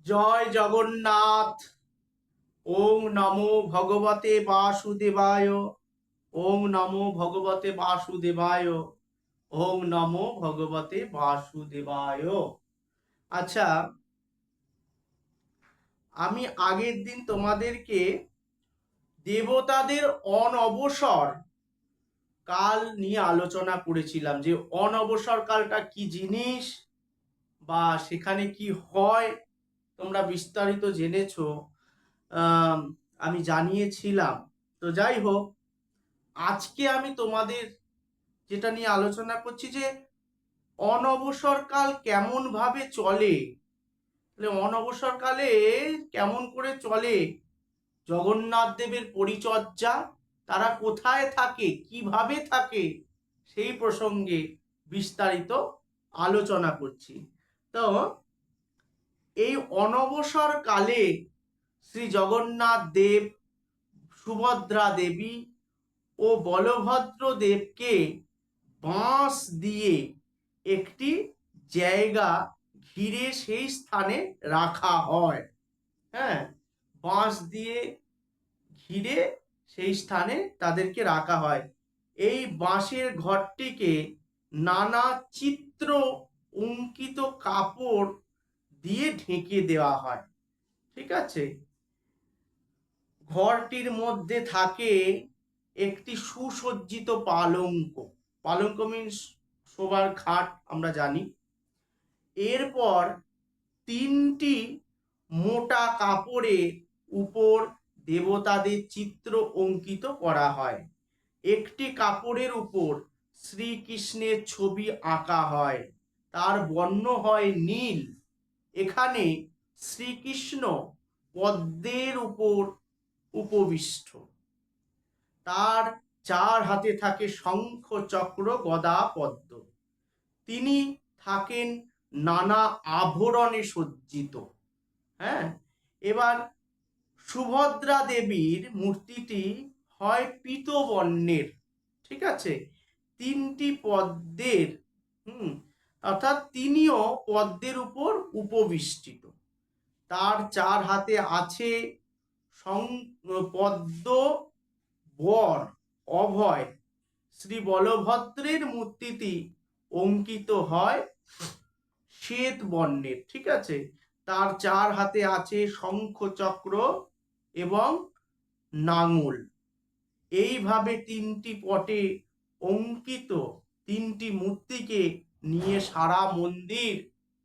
জয় জগন্নাথ। ওং নমো ভগবতে বাসুদেবায়। ওং নমো ভগবতে বাসুদেবায়। ওং নমো ভগবতে বাসুদেবায়। আচ্ছা, আমি আগের দিন তোমাদেরকে দেবতাদের অনবসর কাল নিয়ে আলোচনা করেছিলাম, যে অনবসর কালটা কি জিনিস বা সেখানে কি হয় তোমরা বিস্তারিত জেনেছো। আমি জানিয়েছিলাম। তো যাই হোক, আজকে আমি তোমাদের যেটা নিয়ে আলোচনা করছি, যে অনবসরকাল কেমন ভাবে চলে। অনবসরকালে কেমন করে চলে জগন্নাথ দেবের পরিচর্যা, তারা কোথায় থাকে, কিভাবে থাকে, সেই প্রসঙ্গে বিস্তারিত আলোচনা করছি। তো এই অনবসর কালে শ্রী জগন্নাথ দেব, সুভদ্রা দেবী ও বলভদ্র দেবকে বাঁশ দিয়ে একটি জায়গা ঘিরে সেই স্থানে রাখা হয়। হ্যাঁ, বাঁশ দিয়ে ঘিরে সেই স্থানে তাদেরকে রাখা হয়। এই বাঁশের ঘরটিকে নানা চিত্র অঙ্কিত কাপড় দিয়ে ঢেকে দেওয়া হয়। ঠিক আছে, ঘরটির মধ্যে থাকে একটি সুসজ্জিত পালঙ্ক। পালঙ্ক মিন্স শোবার খাট, আমরা জানি। এরপর তিনটি মোটা কাপড়ের উপর দেবতাদের চিত্র অঙ্কিত করা হয়। একটি কাপড়ের উপর শ্রীকৃষ্ণের ছবি আঁকা হয়, তার বর্ণ হয় নীল। এখানে শ্রীকৃষ্ণ পদ্মের উপর উপবিষ্ট। তার চার হাতে থাকে শঙ্খ, চক্র, গদা, পদ্ম। তিনি থাকেন নানা আভরণে সজ্জিত। হ্যাঁ, এবার সুভদ্রা দেবীর মূর্তিটি হয় পীতবর্ণের। ঠিক আছে, তিনটি পদ্মের অর্থাৎ তিনিও পদ্মের উপর উপবিষ্টিত। তার চার হাতে আছে পদ্ম, বর, অভয়। শ্রী বলভদ্রের মূর্তিটি অঙ্কিত হয় শ্বেত বর্ণের। ঠিক আছে, তার চার হাতে আছে শঙ্খ, চক্র এবং নাঙল। এইভাবে তিনটি পটে অঙ্কিত তিনটি মূর্তিকে নিয়ে সারা মন্দির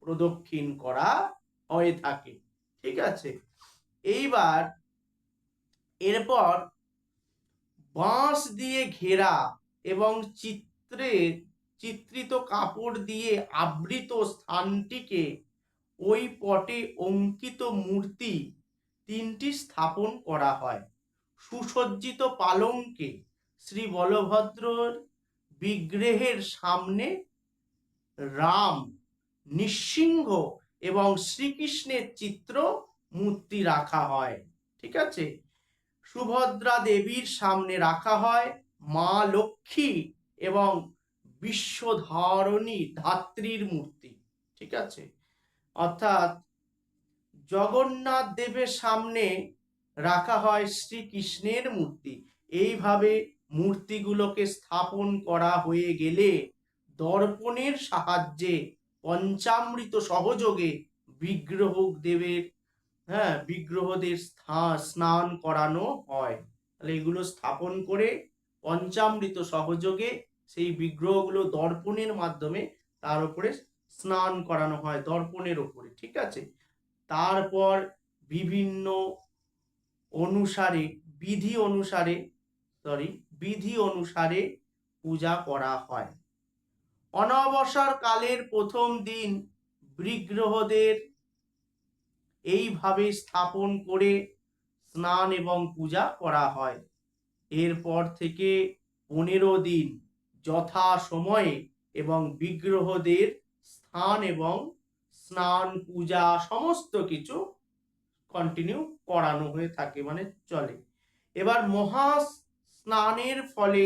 প্রদক্ষিণ করা হয়ে থাকে। ঠিক আছে, এইবার এরপর বাঁশ দিয়ে ঘেরা এবং চিত্রিত কাপড় দিয়ে আবৃত স্থানটিকে ওই পটে অঙ্কিত মূর্তি তিনটি স্থাপন করা হয়। সুসজ্জিত পালঙ্কে শ্রী বলভদ্রর বিগ্রহের সামনে রাম, নৃসিংহ এবং শ্রীকৃষ্ণের চিত্র মূর্তি রাখা হয়। ঠিক আছে, সুভদ্রা দেবীর সামনে রাখা হয় মা লক্ষ্মী এবং বিশ্বধারণী ধাত্রীর মূর্তি। ঠিক আছে, অর্থাৎ জগন্নাথ দেবের সামনে রাখা হয় শ্রীকৃষ্ণের মূর্তি। এইভাবে মূর্তিগুলোকে স্থাপন করা হয়ে গেলে দর্পণের সাহায্যে পঞ্চামৃত সহযোগে বিগ্রহদের স্নান করানো হয়। তাহলে এগুলো স্থাপন করে পঞ্চামৃত সহযোগে সেই বিগ্রহগুলো দর্পণের মাধ্যমে তার উপরে স্নান করানো হয়, দর্পণের উপরে। ঠিক আছে, তারপর বিভিন্ন বিধি অনুসারে পূজা করা হয়। অনবসর কালের প্রথম দিন বিগ্রহদের এইভাবে স্থাপন করে স্নান এবং পূজা করা হয়। এরপর থেকে 15 দিন যথা সময়ে এবং বিগ্রহদের স্থান এবং স্নান, পূজা সমস্ত কিছু কন্টিনিউ করানো হয়ে থাকে, মানে চলে। এবার মহা স্নানের ফলে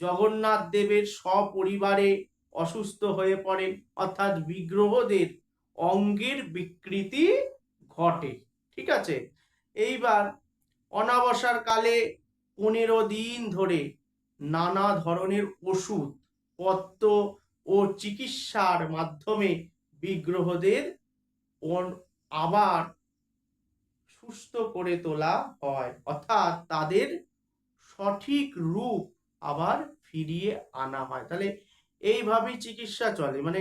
জগন্নাথ দেবের সপরিবারে অসুস্থ হয়ে পড়ে, অর্থাৎ বিগ্রহদের অঙ্গের বিকৃতি ঘটে। ঠিক আছে, এইবার অমাবস্যার কালে 15 দিন ধরে নানা ধরনের ওষুধ পথ্য ও চিকিৎসার মাধ্যমে বিগ্রহদের আবার সুস্থ করে তোলা হয়, অর্থাৎ তাদের সঠিক রূপ আবার ফিরিয়ে আনা হয়। তাহলে এইভাবেই চিকিৎসা চলে, মানে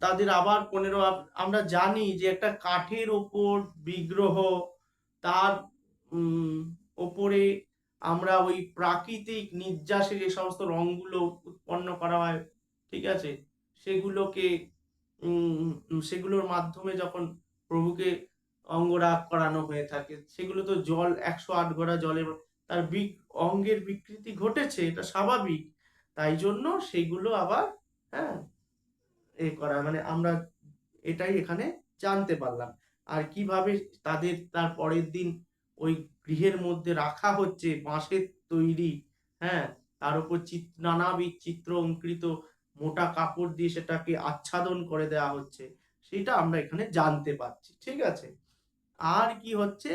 তাদের আবার 15, আমরা জানি যে একটা কাঠের ওপর বিগ্রহ, তার ওপরে আমরা ওই প্রাকৃতিক নির্যাসে যে সমস্ত রঙগুলো উৎপন্ন করা হয়, ঠিক আছে, সেগুলোকে সেগুলোর মাধ্যমে যখন প্রভুকে অঙ্গরাগ করানো হয়ে থাকে, সেগুলো তো জল 108 গড়া জলে তার অঙ্গের বিকৃতি ঘটেছে, এটা স্বাভাবিক। তাই জন্য সেগুলো আবার, হ্যাঁ, করা, মানে আমরা এটাই এখানে জানতে পারলাম। আর কিভাবে তাদের তার পরের দিন ওই গৃহের মধ্যে রাখা হচ্ছে বাঁশের তৈরি, হ্যাঁ, তার উপর নানাবিধ চিত্র অঙ্কিত মোটা কাপড় দিয়ে সেটাকে আচ্ছাদন করে দেওয়া হচ্ছে, সেটা আমরা এখানে জানতে পারছি। ঠিক আছে, আর কি হচ্ছে,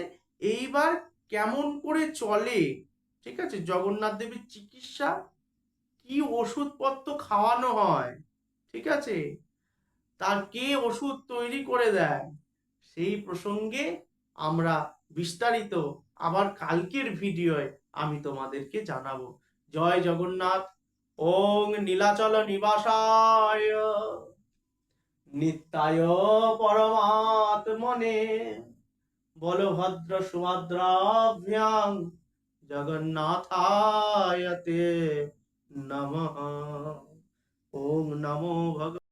এইবার কেমন করে চলে, ঠিক আছে, জগন্নাথ দেবের চিকিৎসা, কি ওষুধপত্র খাওয়ানো হয়, ঠিক আছে, তার কে ওষুধ তৈরি করে দেয়, সেই প্রসঙ্গে আমরা বিস্তারিত আবার কালকের ভিডিওয় আমি তোমাদেরকে জানাবো। জয় জগন্নাথ। ওং নীলাচল নিবাসায় নিত্যায় পরমাত্মনে বলভদ্র সুভদ্রাভ্যাং জগন্নাথায় তে নমঃ। ওম নমো ভগবতে